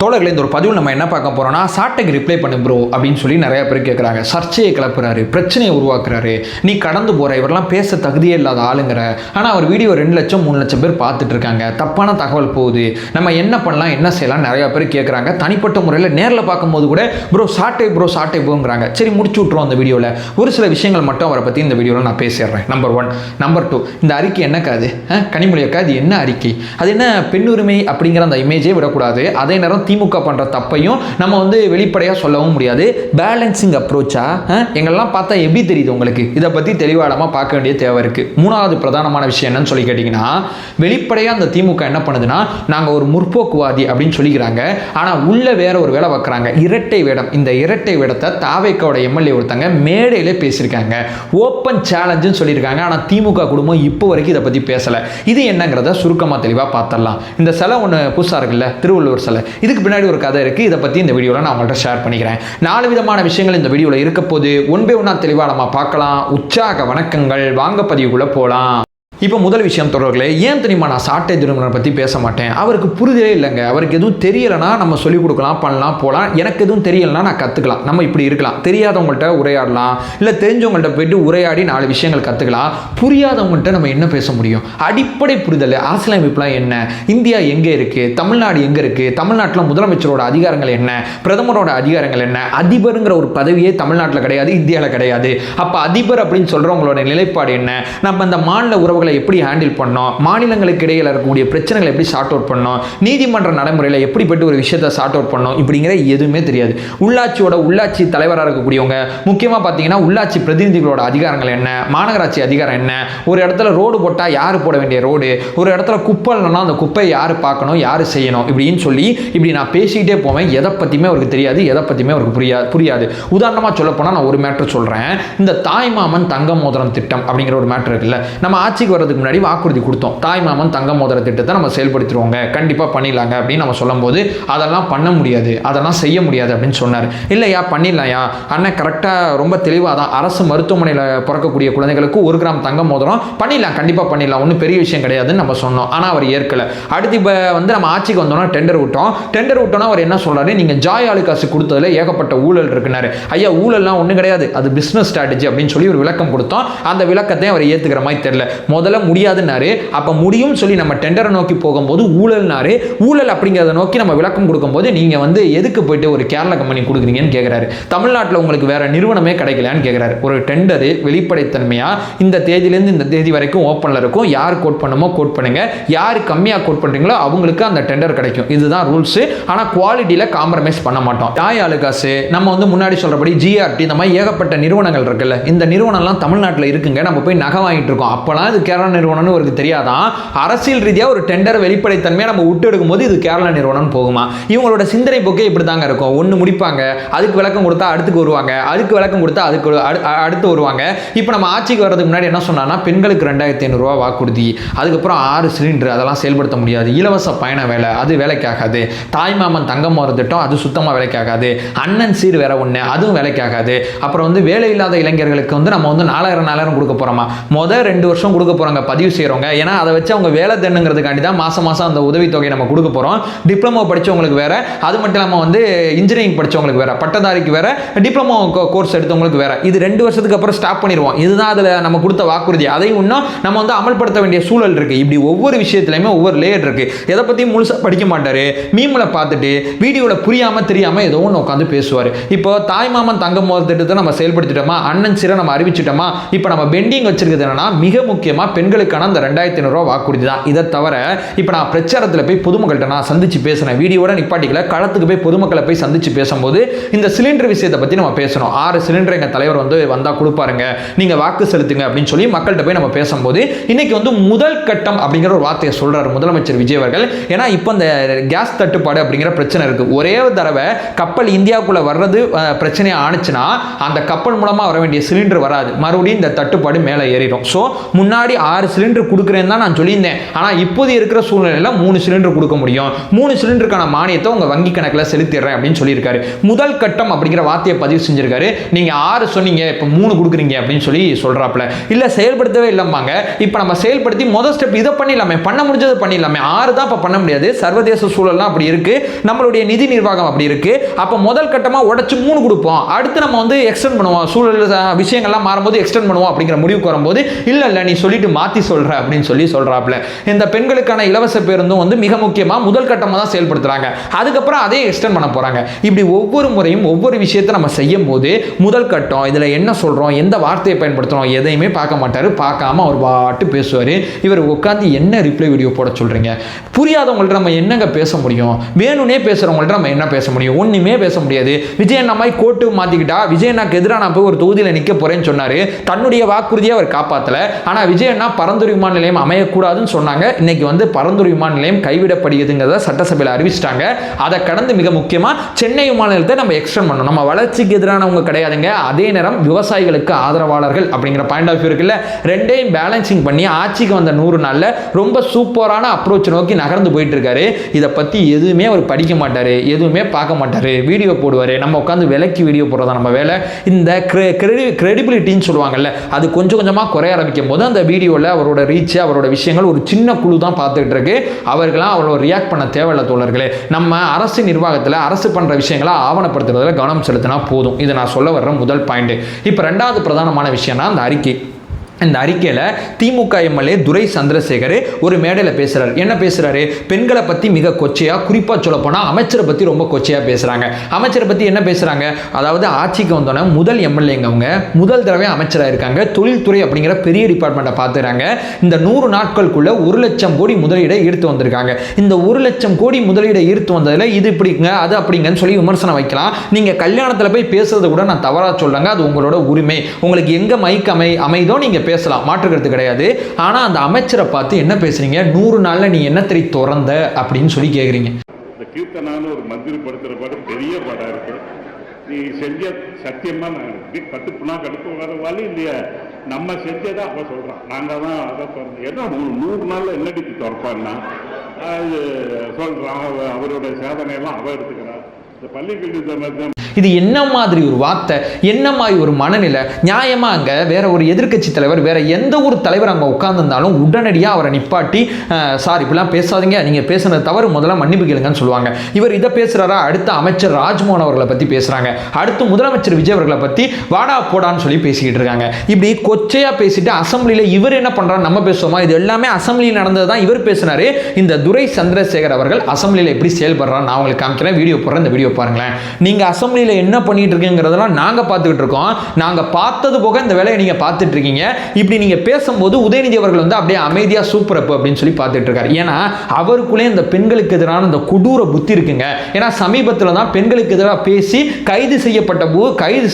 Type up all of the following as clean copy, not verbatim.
தோழர்களே, இந்த ஒரு பதிவில் நம்ம என்ன பார்க்க போறோம்னா, சாட்டைக்கு ரிப்ளை பண்ணு ப்ரோ அப்படின்னு சொல்லி நிறைய பேர் கேட்குறாங்க. சர்ச்சையை கிளப்புறாரு, பிரச்சனையை உருவாக்குறாரு. நீ கடந்து போற, இவரெல்லாம் பேச தகுதியே இல்லாத ஆளுங்கிற. ஆனால் அவர் வீடியோ 2 லட்சம் 3 லட்சம் பேர் பார்த்துட்டு இருக்காங்க. தப்பான தகவல் போகுது, நம்ம என்ன பண்ணலாம், என்ன செய்யலாம் நிறைய பேர் கேட்குறாங்க. தனிப்பட்ட முறையில் நேரில் பார்க்கும்போது கூட ப்ரோ சாட்டை ப்ரோங்கிறாங்க. சரி, முடிச்சு விட்ருவோம். அந்த வீடியோவில் ஒரு சில விஷயங்கள் மட்டும் அவரை பற்றி இந்த வீடியோவில் நான் பேசிடுறேன். நம்பர் 1. நம்பர் 2, இந்த அறிக்கை என்னக்காது, கனிமொழி அக்கா, அது என்ன அறிக்கை, அது என்ன பெண்ணுரிமை அப்படிங்கிற அந்த இமேஜே விடக்கூடாது. அதே நேரம் திமுக பண்ணுற தப்பையும் நம்ம வெளிப்படையாக சொல்லவும் முடியாது. பேலன்சிங் அப்ரோச்சா எங்கெல்லாம் பார்த்தா எப்படி தெரியுது உங்களுக்கு? இதை பற்றி தெளிவாடமாக பார்க்க வேண்டிய தேவை இருக்குது. 3வது பிரதானமான விஷயம் என்னன்னு சொல்லி கேட்டிங்கன்னா, வெளிப்படையாக அந்த திமுக என்ன பண்ணுதுன்னா, நாங்கள் ஒரு முற்போக்குவாதி அப்படின்னு சொல்லிக்கிறாங்க. ஆனால் உள்ள வேற ஒரு வேலை வைக்கிறாங்க, இரட்டை வேடம். இந்த இரட்டை வேடத்தை தாவேக்காவோட எம்எல்ஏ ஒருத்தங்க மேடையிலே பேசியிருக்காங்க. ஓப்பன் சேலஞ்சுன்னு சொல்லியிருக்காங்க. ஆனால் திமுக குடும்பம் இப்போ வரைக்கும் இதை பற்றி பேசலை. இது என்னங்கிறத சுருக்கமாக தெளிவாக பார்த்துடலாம். இந்த சிலை ஒன்று புதுசாக இருக்குல்ல, திருவள்ளுவர் சிலை, இதுக்கு பின்னாடி ஒரு கதை இருக்குது. இதை பற்றி இந்த வீடியோவில் நான் உங்கள்கிட்ட ஷேர் பண்ணிக்கிறேன். 4 விதமான விஷயங்கள் இந்த வீடியோவில் இருக்க போது. ஒன்பே ஒன்றா தெளிவாக நம்ம பார்க்கலாம். உற்சாக வணக்கங்கள், வாங்க பதிவுக்குள்ளே போகலாம். இப்போ முதல் விஷயம் தொடர்களே, ஏன் தெரியுமா நான் சாட்டை துரைமுருகனை பற்றி பேச மாட்டேன்? அவருக்கு புரிதலே இல்லைங்க. அவருக்கு எதுவும் தெரியலைன்னா நம்ம சொல்லிக் கொடுக்கலாம், பண்ணலாம், போகலாம். எனக்கு எதுவும் தெரியலைன்னா நான் கற்றுக்கலாம். நம்ம இப்படி இருக்கலாம். தெரியாதவங்கள்ட்ட உரையாடலாம், இல்லை தெரிஞ்சவங்கள்ட்ட போயிட்டு உரையாடி 4 விஷயங்கள் கற்றுக்கலாம். புரியாதவங்கள்ட்ட நம்ம என்ன பேச முடியும்? அடிப்படை புரிதல். அரசியலமைப்புலாம் என்ன, இந்தியா எங்கே இருக்குது, தமிழ்நாடு எங்கே இருக்குது, தமிழ்நாட்டில் முதலமைச்சரோட அதிகாரங்கள் என்ன, பிரதமரோட அதிகாரங்கள் என்ன, அதிபருங்கிற ஒரு பதவியே தமிழ்நாட்டில் கிடையாது, இந்தியாவில் கிடையாது. அப்போ அதிபர் அப்படின்னு சொல்கிறவங்களோட நிலைப்பாடு என்ன, நம்ம இந்த மாநில உறவுகளை எப்படி ஹேண்டில் பண்ணோம், மாநிலங்களுக்கு இடையில் இருக்கக்கூடிய பிரச்சனைகளை எப்படி சார்ட் அவுட் பண்ணோம், நீதிமன்ற நடைமுறையில் எப்படிப்பட்ட ஒரு விஷயத்தை சார்ட் அவுட் பண்ணோம், இப்படிங்கிற எதுவுமே தெரியாது. உள்ளாட்சி தலைவராக இருக்கக்கூடியவங்க, முக்கியமாக பார்த்தீங்கன்னா உள்ளாட்சி பிரதிநிதிகளோட அதிகாரங்கள் என்ன, மாநகராட்சி அதிகாரம் என்ன, ஒரு இடத்துல ரோடு போட்டால் யார் போட வேண்டிய ரோடு, ஒரு இடத்துல குப்பைன்னா அந்த குப்பையை யார் பார்க்கணும், யார் செய்யணும், இப்படின்னு சொல்லி இப்படி நான் பேசிக்கிட்டே போவேன். எதை பற்றியுமே அவருக்கு தெரியாது, எதை பற்றியுமே அவருக்கு புரியாது. உதாரணமாக சொல்ல போனால் நான் ஒரு மேட்ரு சொல்கிறேன். இந்த தாய்மாமன் தங்க மோதிரம் திட்டம் அப்படிங்கிற ஒரு மேட்ரு இருக்குல்ல, நம்ம ஆட்சிக்கு வரதுக்கு முன்னாடி வாக்குறுதி கொடுத்தோம். தாய்மாமன் தங்க மோதிர திட்டத்தை நம்ம செயல்படுத்திடுவோங்க, கண்டிப்பாக பண்ணிடலாங்க அப்படின்னு நம்ம சொல்லும் போது, அதெல்லாம் பண்ண முடியாது, அதெல்லாம் செய்ய முடியாது அப்படின்னு சொன்னார். இல்லையா, பண்ணிடலாம்யா அண்ணன், கரெக்டாக ரொம்ப தெளிவாக தான், அரசு மருத்துவமனையில் பிறக்கக்கூடிய குழந்தைகளுக்கு 1 கிராம் தங்க மோதிரம் பண்ணிடலாம், கண்டிப்பாக பண்ணிடலாம், ஒன்றும் பெரிய விஷயம் கிடையாதுன்னு நம்ம சொன்னோம். ஆனால் அவர் ஏற்கலை. அடுத்து இப்போ நம்ம ஆட்சிக்கு வந்தோம்னா டெண்டர் விட்டோம்னா அவர் என்ன சொல்றாரு, நீங்கள் ஜாய் ஆலுகாசு கொடுத்ததுல ஏகப்பட்ட ஊழல் இருக்குனாரு. ஐயா, ஊழல்லாம் ஒன்றும் கிடையாது, அது பிஸ்னஸ் ஸ்ட்ராட்டஜி அப்படின்னு சொல்லி ஒரு விளக்கம் கொடுத்தோம். அந்த விளக்கத்தை அவர் ஏற்றுக்கிற மாதிரி தெரியல. முதல்ல முடியாதுன்னாரு, அப்போ முடியும் சொல்லி நம்ம டெண்டரை நோக்கி போகும்போது ஊழல்னாரு. ஊழல் அப்படிங்கிறத நோக்கி நம்ம விளக்கம் கொடுக்கும்போது நீங்கள் எதுக்கு போயிட்டு ஒரு கேரளா கம்பெனி கொடுக்குறீங்கன்னு கேட்குறாரு. தமிழ்நாட்டில் உங்களுக்கு வேற நிறுவனமே கிடைக்கலான்னு கேட்குறாரு. ஒரு டெண்டரு வெளிப்படைத்தன்மையாக இந்த தேதியிலேருந்து இந்த தேதி வரைக்கும் ஓப்பனில் இருக்கும், யார் கோட் பண்ணுமோ கோட் பண்ணுங்க, யார் கம்மியாக கோட் பண்ணுறீங்களோ அவங்களுக்கு அந்த டெண்டர் கிடைக்கும். இதுதான் ரூல்ஸு. ஆனால் குவாலிட்டியில் காம்ப்ரமைஸ் பண்ண மாட்டோம். ஜாய் ஆலுகாசு, நம்ம முன்னாடி சொல்கிறபடி ஜிஆர்டி, இந்த மாதிரி ஏகப்பட்ட நிறுவனங்கள் இருக்குல்ல, இந்த நிறுவனம்லாம் தமிழ்நாட்டில் இருக்குங்க. நம்ம போய் நகை வாங்கிட்டு இருக்கோம். அப்போலாம் இது கேரளா நிறுவனம்னு அவருக்கு தெரியாதான். அரசியல் ரீதியாக ஒரு டெண்டர் வெளிப்படைத்தன்மையாக நம்ம விட்டு எடுக்கும்போது இது கேரளா நிறுவனம் போகுமா? இவங்களோட சிந்தனை போக்கே இப்படி தாங்க இருக்கும். ஒன்று முடிப்பாங்க, அதுக்கு விளக்கம் கொடுத்தா அடுத்துக்கு வருவாங்க, அதுக்கு விளக்கம் கொடுத்தா அதுக்கு அடுத்து வருவாங்க. இப்போ நம்ம ஆட்சிக்கு வர்றதுக்கு முன்னாடி என்ன சொன்னான்னா, பெண்களுக்கு 2500 ரூபா வாக்குறுதி, அதுக்கப்புறம் 6 சிலிண்டர், அதெல்லாம் செயல்படுத்த முடியாது, இலவச பயண வேலை, அது வேலைக்காகாது, தாய்மாமன் தங்கம் மோதிர திட்டம், அது சுத்தமாக வேலைக்காகாது, அண்ணன் சீர் வேற ஒன்று, அதுவும் வேலைக்காகாது. அப்புறம் வேலை இல்லாத இளைஞர்களுக்கு நம்ம 4000 கொடுக்க போகிறோமா? முதல் 2 வருஷம் கொடுக்க போகிறாங்க பதிவு செய்கிறவங்க. ஏன்னா அதை வச்சு அவங்க வேலை தேணுங்கிறதுக்காண்டி தான் மாதம் அந்த உதவித்தொகையை நம்ம கொடுக்க போகிறோம். டிப்ளமோ படித்தவங்களுக்கு வேற, அது மட்டும் இல்லாமல் இன்ஜினியரிங் படித்தவங்களுக்கு வேற, பட்டதாரிக்கு வேற, டிப்ளமோ கோர்ஸ் எடுத்தவங்களுக்கு வேற. இது 2 வருஷத்துக்கு அப்புறம் ஸ்டாப் பண்ணிடுவோம். இதுதான் அதில் நம்ம கொடுத்த வாக்குறுதி. அதை இன்னும் நம்ம அமல்படுத்த வேண்டிய சூழல் இருக்குது. இப்படி ஒவ்வொரு விஷயத்துலையுமே ஒவ்வொரு லேயர் இருக்குது. எதை பற்றியும் முழுசாக படிக்க மாட்டார். மீமில் பார்த்துட்டு வீடியோவில் புரியாமல் தெரியாமல் ஏதோ ஒன்று உட்காந்து பேசுவார். இப்போ தாய்மாமன் தங்க மோதிர திட்டத்தை நம்ம செயல்படுத்திட்டோமா, அண்ணன் சிறை நம்ம அறிவிச்சிட்டோமா, இப்போ நம்ம பெண்டிங் வச்சிருக்கிறது என்னன்னா, மிக முக்கியமாக பெண்களுக்கான அந்த 2500 ரூபா வாக்குறுதி தான். இதை தவிர இப்போ நான் பிரச்சாரத்தில் போய் பொதுமக்கள்கிட்ட நான் சந்திச்சு பேசினேன். வீடியோட நிப்பாட்டிக்கல, களத்துக்கு போய் பொதுமக்களை போய் சந்திச்சு பேசும்போது இந்த சிலிண்டர் விஷயத்தை பற்றி நம்ம பேசணும். 6 சிலிண்டர் எங்கள் தலைவர் வந்தால் கொடுப்பாருங்க, நீங்கள் வாக்கு செலுத்துங்க அப்படின்னு சொல்லி மக்கள்கிட்ட போய் நம்ம பேசும்போது, இன்னைக்கு முதல் கட்டம் அப்படிங்கிற ஒரு வார்த்தையை சொல்றாரு முதலமைச்சர் விஜய் அவர்கள். ஏன்னா இப்போ இந்த கேஸ் தட்டுப்பாடு அப்படிங்கிற பிரச்சனை இருக்கு. ஒரே தடவை கப்பல் இந்தியாவுக்குள்ள வர்றது பிரச்சனையா ஆனிச்சுன்னா அந்த கப்பல் மூலமாக வர வேண்டிய சிலிண்டர் வராது, மறுபடியும் இந்த தட்டுப்பாடு மேலே ஏறிடும். ஸோ முன்னாடி முன்னாடி 6 சிலிண்டர் கொடுக்குறேன்னு தான் நான் சொல்லியிருந்தேன். ஆனால் இப்போது இருக்கிற சூழ்நிலையில் 3 சிலிண்டர் கொடுக்க முடியும், 3 சிலிண்டருக்கான மானியத்தை உங்கள் வங்கி கணக்கில் செலுத்திடுறேன் அப்படின்னு சொல்லியிருக்காரு. முதல் கட்டம் அப்படிங்கிற வார்த்தையை பதிவு செஞ்சிருக்காரு. நீங்கள் 6 சொன்னீங்க, இப்போ 3 கொடுக்குறீங்க அப்படின்னு சொல்லி சொல்கிறாப்புல. இல்லை செயல்படுத்தவே இல்லைம்பாங்க. இப்போ நம்ம செயல்படுத்தி முதல் ஸ்டெப் இதை பண்ணிடலாமே, பண்ண முடிஞ்சது பண்ணிடலாமே. 6 தான் இப்போ பண்ண முடியாது, சர்வதேச சூழல்லாம் அப்படி இருக்கு, நம்மளுடைய நிதி நிர்வாகம் அப்படி இருக்கு. அப்போ முதல் கட்டமாக உடச்சு 3 கொடுப்போம், அடுத்து நம்ம வந்து எக்ஸ்டெண்ட் பண்ணுவோம், சூழல் விஷயங்கள்லாம் மாறும்போது எக்ஸ்டெண்ட் பண்ணுவோம் அப்படிங்கிற முடிவுக்கு வரும்போது இல்லை இல்லை நீ சொல்லிட்டு மாற்றி சொல்கிற அப்படின்னு சொல்லி சொல்கிறாப்புல. இந்த பெண்களுக்கான இலவச பேருந்தும் வந்து மிக முக்கியமாக முதல் கட்டமாக தான் செயல்படுத்துகிறாங்க, அதுக்கப்புறம் அதே எக்ஸ்டெண்ட் பண்ண போகிறாங்க. இப்படி ஒவ்வொரு முறையும் ஒவ்வொரு விஷயத்தை நம்ம செய்யும் போது முதல் கட்டம் இதில் என்ன சொல்கிறோம், எந்த வார்த்தையை பயன்படுத்துகிறோம் எதையுமே பார்க்க மாட்டார். பார்க்காம அவர் பாட்டு பேசுவார். இவர் உட்காந்து என்ன ரிப்ளை வீடியோ போட சொல்கிறீங்க, புரியாதவங்கள்ட்ட நம்ம என்னங்க பேச முடியும், வேணும்னே பேசுகிறவங்கள்ட்ட நம்ம என்ன பேச முடியும், ஒன்றுமே பேச முடியாது. விஜய் அண்ணா மாதிரி கோட்டு மாற்றிக்கிட்டா விஜய் அண்ணாக்கு எதிராக நான் போய் ஒரு தொகுதியில் நிற்க போகிறேன்னு சொன்னார், தன்னுடைய வாக்குறுதியை அவர் காப்பாற்றலை. ஆனால் விஜய் அண்ணா பரந்தூர் விமான நிலையம் அமையக்கூடாதுன்னு சொன்னாங்க, இன்னைக்கு வந்து பரந்தூர் விமான நிலையம் கைவிடப்படுகிறதுங்கிறத சட்டசபையில் அறிவிச்சிட்டாங்க. அதை கடந்து மிக முக்கியமாக சென்னை விமான நிலையத்தை நம்ம எக்ஸ்டெண்ட் பண்ணணும். நம்ம வளர்ச்சிக்கு எதிரானவங்க கிடையாதுங்க, அதே நேரம் விவசாயிகளுக்கு ஆதரவாளர்கள் அப்படிங்கிற பாயிண்ட் ஆஃப் வியூ இருக்குல்ல, ரெண்டையும் பேலன்சிங் பண்ணி ஆட்சிக்கு வந்த 100 நாளில் ரொம்ப சூப்பரான அப்ரோச் நோக்கி நகர்ந்து போயிட்டு இருக்காரு. இதை பற்றி எதுவுமே அவர் படிக்க மாட்டார், எதுவுமே பார்க்க மாட்டார், வீடியோ போடுவார். நம்ம உட்காந்து விலைக்கு வீடியோ போடுறதா நம்ம வேலை. இந்த கிரெடிபிலிட்டின்னு சொல்லுவாங்கல்ல, அது கொஞ்சம் கொஞ்சமாக குறைய ஆரம்பிக்கும் போது அந்த வீடியோவில் அவரோட ரீச், அவரோட விஷயங்கள் ஒரு சின்ன குழு தான் பார்த்துட்டு இருக்கு. அவர்களாம் அவ்வளோ ரியாக்ட் பண்ண தேவையில்லை தோழர்களே. நம்ம அரசு நிர்வாகத்தில் அரசு பண்ணுற விஷயங்களை ஆவணப்படுத்துறதுல கவனம் செலுத்தினா போதும். இது நான் சொல்ல வர்ற முதல் பாயிண்ட். இப்போ ரெண்டாவது பிரதானமான விஷயம்னா அந்த அறிக்கை. இந்த அறிக்கையில் திமுக எம்எல்ஏ துரை சந்திரசேகர் ஒரு மேடையில் பேசுகிறார். என்ன பேசுகிறாரு, பெண்களை பற்றி மிக கொச்சையாக, குறிப்பாக சொல்லப்போனால் அமைச்சரை பற்றி ரொம்ப கொச்சையாக பேசுகிறாங்க. அமைச்சரை பற்றி என்ன பேசுகிறாங்க, அதாவது ஆட்சிக்கு வந்தோன்னே முதல் எம்எல்ஏங்க அவங்க, முதல் தடவை அமைச்சராக இருக்காங்க, தொழில்துறை அப்படிங்கிற பெரிய டிபார்ட்மெண்ட்டை பார்த்துக்கிறாங்க. இந்த 100 நாட்களுக்குள்ள 1 லட்சம் கோடி முதலீடை ஈர்த்து வந்திருக்காங்க. இந்த 1 லட்சம் கோடி முதலீடை ஈர்த்து வந்ததில் இது இப்படிங்க அது அப்படிங்கன்னு சொல்லி விமர்சனம் வைக்கலாம். நீங்கள் கல்யாணத்தில் போய் பேசுறது கூட நான் தவறாக சொல்கிறேங்க, அது உங்களோட உரிமை, உங்களுக்கு எங்கே மைக் அமைதோ நீங்கள் பேசலாம், மாற்றுக்கிறது கிடையாது. ஆனால் அந்த அமைச்சரை பார்த்து என்ன பேசுறீங்க, 100 நாளில் நீ என்ன தெரி திறந்த அப்படின்னு சொல்லி கேட்குறீங்க. இந்த கீர்த்தனான்னு ஒரு மந்திரி படுத்துகிற படம் பெரிய படம் இருக்கு, நீ செஞ்ச சத்தியமாக நான் பத்து புண்ணா கடுப்பு வர வழி இல்லையா, நம்ம செஞ்சதை அப்போ சொல்கிறோம், நாங்கள் தான் அதை திறந்தோம். ஏன்னா 100 நாளில் என்னடிக்கு திறப்பான்னா அது சொல்கிறான், அவரோட சாதனையெல்லாம் அவ எடுத்துக்கிறான். இந்த பள்ளிக்கல்வி சம்பந்தம் இது என்ன மாதிரி ஒரு வார்த்தை, என்ன மாதிரி ஒரு மனநிலை? நியாயமாக அங்கே வேற ஒரு எதிர்க்கட்சி தலைவர், வேற எந்த ஒரு தலைவர் அங்கே உட்கார்ந்துருந்தாலும் உடனடியாக அவரை நிப்பாட்டி சார் இப்படிலாம் பேசாதீங்க, நீங்கள் பேசுனது தவறு, முதல்ல மன்னிப்பு கேளுங்கன்னு சொல்லுவாங்க. இவர் இதை பேசுகிறாரா, அடுத்த அமைச்சர் ராஜ்மோகன் அவர்களை பற்றி பேசுகிறாங்க, அடுத்து முதலமைச்சர் விஜய் அவர்களை பற்றி வாடா போடான்னு சொல்லி பேசிக்கிட்டு இருக்காங்க. இப்படி கொச்சையாக பேசிட்டு அசம்பிளியில் இவர் என்ன பண்ணுறாரு, நம்ம பேசுவோமா, இது எல்லாமே அசம்பிளியில் நடந்தது தான் இவர் பேசினாரு. இந்த துரை சந்திரசேகர் அவர்கள் அசம்பிளியில் எப்படி செயல்படுறாரு நான் உங்களுக்கு காமிக்கிறேன், வீடியோ போடுறேன், இந்த வீடியோ பாருங்களேன். நீங்கள் அசம்பிளியில் என்ன பண்ணிட்டு இருக்கீங்கிறதெல்லாம் நாங்க பார்த்துக்கிட்டு இருக்கோம், நாங்க பார்த்தது போக இந்த வேலையை நீங்க பார்த்துட்டு இருக்கீங்க. இப்படி நீங்க பேசும்போது உதயநிதி அவர்கள் வந்து அப்படியே அமைதியா சூப்பர் அப் அப்படின்னு சொல்லி பார்த்துட்டு இருக்காரு. ஏன்னா அவருக்குள்ளே இந்த பெண்களுக்கு எதிரான இந்த கொடூர புத்தி இருக்குங்க. ஏன்னா சமீபத்தில் தான் பெண்களுக்கு எதிராக பேசி கைது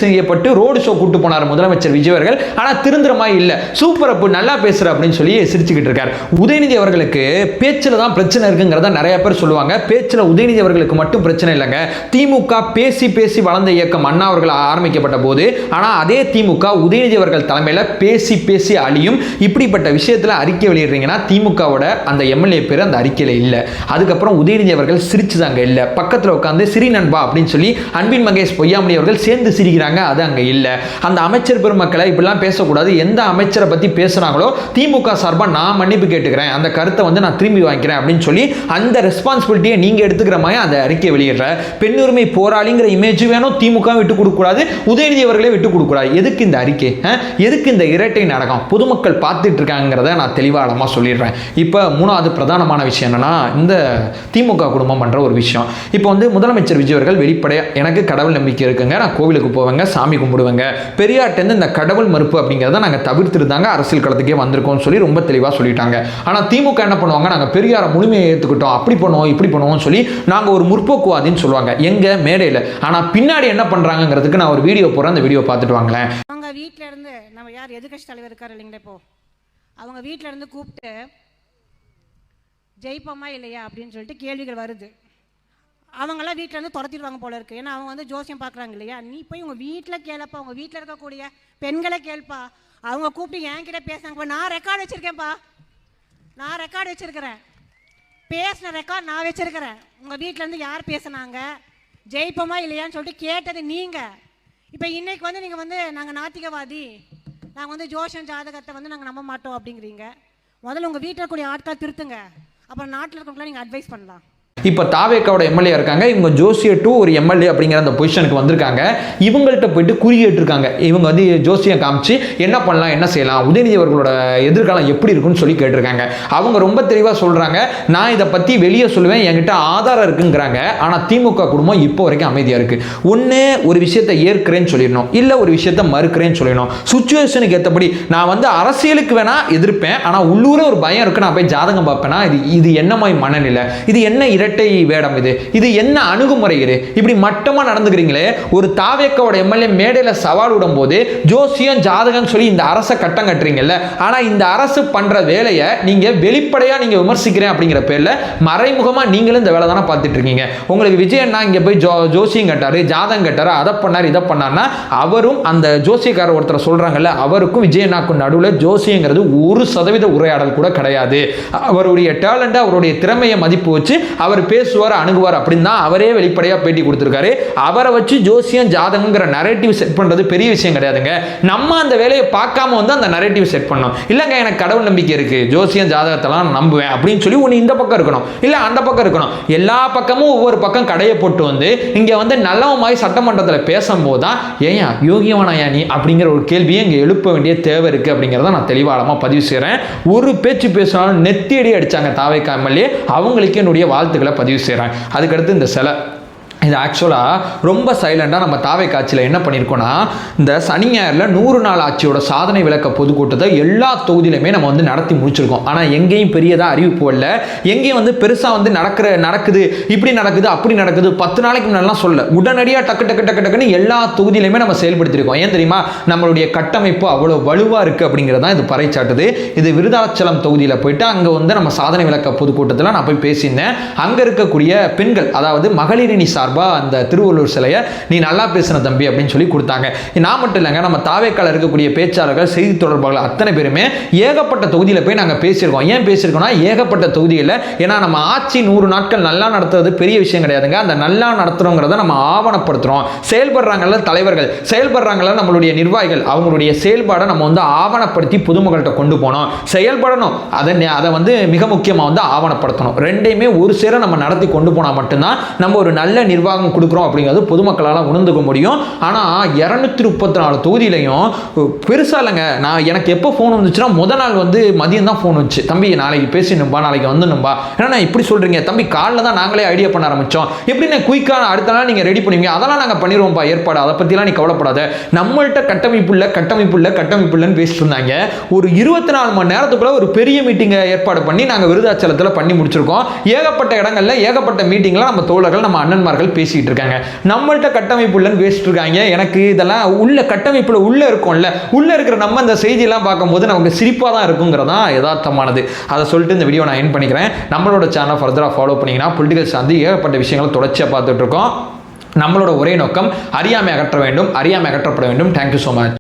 செய்யப்பட்டு ரோடு ஷோ கூட்டு போனார் முதலமைச்சர் விஜய் அவர்கள். ஆனா திருந்துற மாதிரி இல்ல, சூப்பர் அப் நல்லா பேசுற அப்படின்னு சொல்லி சிரிச்சுக்கிட்டு இருக்காரு. உதயநிதி அவர்களுக்கு பேச்சில் தான் பிரச்சனை இருக்குங்கிறத நிறைய பேர் சொல்லுவாங்க. பேச்சில் உதயநிதி அவர்களுக்கு மட்டும் பிரச்சனை இல்லைங்க, திமுக பேசி பேசி வளர்ந்த இயக்கம் அண்ணா அவர்கள் ஆரம்பிக்கப்பட்ட போது, ஆனால் அதே திமுக உதயநிதி அவர்கள் தலைமையில் பேசி பேசி அழியும். இப்படிப்பட்ட விஷயத்தில் அறிக்கை வெளியிடுறீங்கன்னா திமுகவோட அந்த எம்எல்ஏ பேர் அந்த அறிக்கையில் இல்லை. அதுக்கப்புறம் உதயநிதி அவர்கள் சிரிச்சுதாங்க இல்லை, பக்கத்தில் உட்காந்து சிரி நண்பா அப்படின்னு சொல்லி அன்பின் மகேஷ் பொய்யாமொழி அவர்கள் சேர்ந்து சிரிக்கிறாங்க, அது அங்கே இல்லை. அந்த அமைச்சர் பெருமக்களை இப்படிலாம் பேசக்கூடாது, எந்த அமைச்சரை பற்றி பேசுகிறாங்களோ திமுக சார்பாக நான் மன்னிப்பு கேட்டுக்கிறேன், அந்த கருத்தை வந்து நான் திரும்பி வாங்கிக்கிறேன் அப்படின்னு சொல்லி அந்த ரெஸ்பான்சிபிலிட்டியை நீங்கள் எடுத்துக்கிற மாதிரி அந்த அறிக்கை வெளியிடுற பெண்ணுரிமை போராளிங்கிற இமேஜ் வேணும், திமுக விட்டு கொடுக்கூடாது, உதயநிதி அவர்களே விட்டு கொடுக்கூடாது. எதுக்கு இந்த அறிக்கை, எதுக்கு இந்த இரட்டை நாடகம், பொதுமக்கள் பார்த்துட்டு இருக்காங்கிறத நான் தெளிவாக சொல்லிடுறேன். இப்போ மூணாவது பிரதானமான விஷயம் என்னன்னா இந்த திமுக குடும்பம் பண்ற ஒரு விஷயம். இப்போ வந்து முதலமைச்சர் விஜய் அவர்கள் வெளிப்படையாக எனக்கு கடவுள் நம்பிக்கை இருக்குங்க, நான் கோவிலுக்கு போவேங்க, சாமி கும்பிடுவேங்க, பெரியார்ட்டேருந்து இந்த கடவுள் மறுப்பு அப்படிங்கிறத நாங்கள் தவிர்த்துருந்தாங்க, அரசியல் களத்துக்கே வந்திருக்கோம்னு சொல்லி ரொம்ப தெளிவாக சொல்லிட்டாங்க. ஆனால் திமுக என்ன பண்ணுவாங்க, நாங்கள் பெரியாரை முழுமையை ஏற்றுக்கிட்டோம், அப்படி பண்ணுவோம் இப்படி பண்ணுவோம்னு சொல்லி நாங்கள் ஒரு முற்போக்குவாதின்னு சொல்லுவாங்க எங்க மேடையில். ஆனால் பின்னாடி என்ன பண்றாங்கிறதுக்கு நான் ஒரு வீடியோ போறேன், அந்த வீடியோ பார்த்துட்டு வாங்களேன். அவங்க வீட்ல இருந்து நம்ம யார் எதிர்க்கட்சி தலைவர் இருக்காரு இல்லைங்களா, இப்போ அவங்க வீட்ல இருந்து கூப்பிட்டு ஜெயிப்போமா இல்லையா அப்படின்னு சொல்லிட்டு கேள்விகள் வருது. அவங்களாம் வீட்டில் இருந்து துரத்திடுவாங்க போல இருக்கு. ஏன்னா அவங்க வந்து ஜோசியம் பார்க்குறாங்க இல்லையா, நீ போய் உங்கள் வீட்டில் கேளப்பா, உங்கள் வீட்டில் இருக்கக்கூடிய பெண்களை கேள்ப்பா, அவங்க கூப்பிட்டு என்கிட்ட பேசினாங்கப்பா. நான் ரெக்கார்டு வச்சுருக்கேன்ப்பா, நான் ரெக்கார்டு வச்சுருக்கிறேன், பேசின ரெக்கார்ட் நான் வச்சுருக்கிறேன். உங்கள் வீட்டிலேருந்து யார் பேசுனாங்க, ஜெயிப்போமா இல்லையான்னு சொல்லிட்டு கேட்டது நீங்கள். இப்போ இன்றைக்கி வந்து நீங்கள் வந்து நாங்கள் நாத்திகவாதி, நாங்கள் வந்து ஜோஷன் ஜாதகத்தை வந்து நாங்கள் நம்ப மாட்டோம் அப்படிங்கிறீங்க. முதல்ல உங்கள் வீட்டில் கூடிய ஆட்கள் திருத்துங்க, அப்புறம் நாட்டில் இருக்கவங்களாம் நீங்கள் அட்வைஸ் பண்ணலாம். இப்போ தாவேக்காவோட எம்எல்ஏ இருக்காங்க, இவங்க ஜோசிய டூ ஒரு எம்எல்ஏ அப்படிங்கிற அந்த பொசிஷனுக்கு வந்திருக்காங்க. இவங்கள்ட்ட போயிட்டு குறியேற்றிருக்காங்க. இவங்க வந்து ஜோசியம் காமிச்சு என்ன பண்ணலாம், என்ன செய்யலாம், உதயநிதி அவர்களோட எதிர்காலம் எப்படி இருக்குன்னு சொல்லி கேட்டிருக்காங்க. அவங்க ரொம்ப தெளிவாக சொல்கிறாங்க, நான் இதை பற்றி வெளியே சொல்லுவேன், என்கிட்ட ஆதாரம் இருக்குங்கிறாங்க. ஆனால் திமுக குடும்பம் இப்போ வரைக்கும் அமைதியாக இருக்குது. ஒன்று ஒரு விஷயத்தை ஏற்கிறேன்னு சொல்லிடணும், இல்லை ஒரு விஷயத்தை மறுக்கிறேன்னு சொல்லிடணும். சுச்சுவேஷனுக்கு ஏற்றபடி நான் வந்து அரசியலுக்கு வேணா எதிர்ப்பேன், ஆனால் உள்ளூர ஒரு பயம் இருக்குது, நான் போய் ஜாதகம் பார்ப்பேன்னா இது என்ன மாதிரி மனநிலை, இது என்ன இரட்டை வேடம், இது என்ன அணுகுமுறை, இப்படி மட்டமா நடந்துக்கிறீங்களே. ஒரு தாவேக்காவோட எம்எல்ஏ மேடையில சவால் விடும் போது ஜோசியம் ஜாதகம் சொல்லி இந்த அரசை கட்டம் கட்டுறீங்கல்ல, ஆனா இந்த அரசு பண்ற வேலையை நீங்க வெளிப்படையா நீங்க விமர்சிக்கிறேன் அப்படிங்கிற பேர்ல மறைமுகமா நீங்களும் இந்த வேலை தானே பார்த்துட்டு இருக்கீங்க. உங்களுக்கு விஜயண்ணா இங்க போய் ஜோசியம் கட்டாரு, ஜாதகம் கட்டாரு, அதை பண்ணாரு, இதை பண்ணாருன்னா அவரும் அந்த ஜோசியக்காரர் ஒருத்தர் சொல்றாங்கல்ல, அவருக்கும் விஜயண்ணாக்கும் நடுவில் ஜோசியங்கிறது 1% உரையாடல் கூட கிடையாது. அவருடைய டேலண்ட், அவருடைய திறமையை மதிப்பு வச்சு அவர் பேசுவார், அணுகுவார் அப்படின்னு தான் அவரே வெளிப்படையாக பேட்டி கொடுத்துருக்காரு. அவரை வச்சு ஜோசியம் ஜாதகங்கிற நரேட்டிவ் செட் பண்ணுறது பெரிய விஷயம் கிடையாதுங்க. நம்ம அந்த வேலையை பார்க்காம வந்து அந்த நரேட்டிவ் செட் பண்ணணும். இல்லைங்க எனக்கு கடவுள் நம்பிக்கை இருக்குது, ஜோசியம் ஜாதகத்தெல்லாம் நம்புவேன் அப்படின்னு சொல்லி ஒன்று இந்த பக்கம் இருக்கணும், இல்லை அந்த பக்கம் இருக்கணும். எல்லா பக்கமும் ஒவ்வொரு பக்கம் கடையை போட்டு வந்து இங்கே வந்து நல்லவன் மாதிரி சட்டமன்றத்தில் பேசும்போது தான் ஏன் யோகியவனாயா நீ அப்படிங்கிற ஒரு கேள்வியை இங்கே எழுப்ப வேண்டிய தேவை இருக்குது அப்படிங்கிறத நான் தெளிவாளமாக பதிவு செய்கிறேன். ஒரு பேச்சு பேசினாலும் நெத்தியடி அடித்தாங்க தாவேக்கா எம்எல்ஏ, அவங்களுக்கு என்னுடைய வாழ்த்துக்களை பதிவு செய்கிறேன். அதுக்கடுத்து இந்த சிலை, இது ஆக்சுவலாக ரொம்ப சைலண்டாக நம்ம தாவே காட்சியில் என்ன பண்ணியிருக்கோன்னா, இந்த சனி ஞாயிறில் 100 நாள் ஆட்சியோட சாதனை விளக்க பொதுக்கூட்டத்தை எல்லா தொகுதியிலுமே நம்ம வந்து நடத்தி முடிச்சிருக்கோம். ஆனால் எங்கேயும் பெரியதாக அறிவிப்பு இல்லை, எங்கேயும் வந்து பெருசாக வந்து நடக்குது, இப்படி நடக்குது, அப்படி நடக்குது, 10 நாளைக்கு முன்னாடிலாம் சொல்ல, உடனடியாக டக்குன்னு எல்லா தொகுதியிலுமே நம்ம செயல்படுத்தியிருக்கோம். ஏன் தெரியுமா, நம்மளுடைய கட்டமைப்பு அவ்வளோ வலுவாக இருக்குது அப்படிங்கிறதான் இது பறைச்சாட்டுது. இது விருதாச்சலம் தொகுதியில் போயிட்டு அங்கே வந்து நம்ம சாதனை விளக்க பொதுக்கூட்டத்தில் நான் போய் பேசியிருந்தேன். அங்கே இருக்கக்கூடிய பெண்கள், அதாவது மகளிரணி சார்பாக அந்த திருவள்ளூர் சிலையை நீ நல்லா பேசின தம்பி அப்படின்னு சொல்லி கொடுத்தாங்க. நான் மட்டும் இல்லைங்க, நம்ம தாவேக்கால இருக்கக்கூடிய பேச்சாளர்கள், செய்தி தொடர்பாளர்கள் அத்தனை பேருமே ஏகப்பட்ட தொகுதியில் போய் நாங்கள் பேசியிருக்கோம். ஏன் பேசியிருக்கோம்னா, ஏகப்பட்ட தொகுதியில், ஏன்னா நம்ம ஆட்சி 100 நாட்கள் நல்லா நடத்துறது பெரிய விஷயம் கிடையாதுங்க. அந்த நல்லா நடத்துறோங்கிறத நம்ம ஆவணப்படுத்துகிறோம். செயல்படுறாங்கல்ல தலைவர்கள், செயல்படுறாங்கல்ல நம்மளுடைய நிர்வாகிகள், அவங்களுடைய செயல்பாடை நம்ம வந்து ஆவணப்படுத்தி பொதுமக்கள்கிட்ட கொண்டு போனோம், செயல்படணும். அதை வந்து மிக முக்கியமாக வந்து ஆவணப்படுத்தணும். ரெண்டையுமே ஒரு சேர நம்ம நடத்தி கொண்டு போனால் மட்டும்தான் நம்ம ஒரு நல்ல நிர்வாகம் கொடுக்குறோம் அப்படிங்கிறது பொதுமக்களால் உணர்ந்துக்க முடியும். ஆனால் 234 தொகுதியிலையும் பெருசாக இல்லைங்க. எனக்கு எப்போ ஃபோன் வந்துச்சுன்னா முதல் நாள் வந்து மதியம் தான் ஃபோன் வந்துச்சு, தம்பி நாளைக்கு பேசினும்பா, நாளைக்கு வந்துனும்பா. ஏன்னா இப்படி சொல்கிறீங்க தம்பி, காலில் தான் நாங்களே ஐடியா பண்ண ஆரம்பித்தோம், எப்படி நான் குயிக்காக அடுத்த நாள் நீங்கள் ரெடி பண்ணுவீங்க, அதெல்லாம் நாங்கள் பண்ணிடுவோம்ப்பா ஏற்பாடு, அதை பற்றிலாம் நீ கவலைப்படாத, நம்மள்கிட்ட கட்டமைப்புள்ளன்னு பேசிட்டு இருந்தாங்க. ஒரு 24 மணி நேரத்துக்குள்ள ஒரு பெரிய மீட்டிங்கை ஏற்பாடு பண்ணி நாங்கள் விருதாச்சலத்தில் பண்ணி முடிச்சிருக்கோம். ஏகப்பட்ட இடங்கள்ல ஏகப்பட்ட மீட்டிங்கில் நம்ம தோழர்கள், நம்ம அண்ணன்மார்கள் பேசிட்டு இருக்காங்க. நம்மள்ட்ட கட்டமைப்பு இல்லைன்னு பேசிட்டு இருக்காங்க. எனக்கு இதெல்லாம் உள்ள கட்டமைப்புல உள்ள இருக்கும்ல, உள்ள இருக்கிற நம்ம இந்த செய்தியெல்லாம் பார்க்கும்போது நமக்கு சிரிப்பாக தான் இருக்குங்கிறதா யதார்த்தமானது. அதை சொல்லிட்டு இந்த வீடியோ நான் எண்ட் பண்ணிக்கிறேன். நம்மளோட சேனல் ஃபர்தராக ஃபாலோ பண்ணிங்கன்னா பொலிட்டிக்கல் சார்ந்து ஏகப்பட்ட விஷயங்களை தொடர்ச்சியாக பார்த்துட்டு இருக்கோம். நம்மளோட ஒரே நோக்கம் அறியாமை அகற்ற வேண்டும், அறியாமை அகற்றப்பட வேண்டும். Thank you so much.